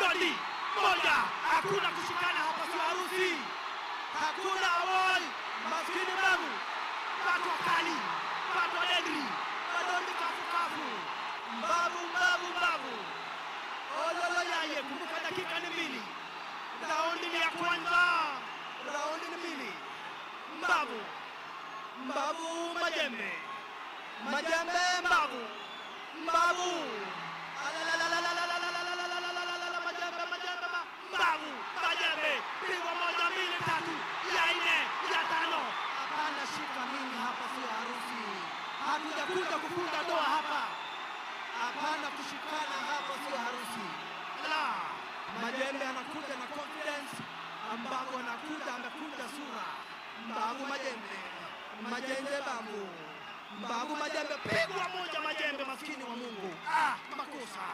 Goli moja. Hakuna kushikana hapa, sio harusi. Hakuna awali. Maskini Mbavu. Pato kali. Pato Edri. Madoni kafu. Mbavu. Ololo yaye, kumbuka dakika ni 2. Raundi ni ya kwanza. Raundi ni 2. Mbavu Majembe. Mbavu. Majembe. Pigwa 1, 2, 3. Ya 4, ya 5. Hapana, shika mingi hapa, sio harusi. Hatujakuja kufunga ndoa hapa. Hapana kushikana hapa, sio harusi. La, Majembe anakuja na confidence. Mbavu anakuja amekunja sura. Mbavu Majembe. Mbavu Majembe, pigwa 1 Majembe, maskini wa Mungu. Makosa.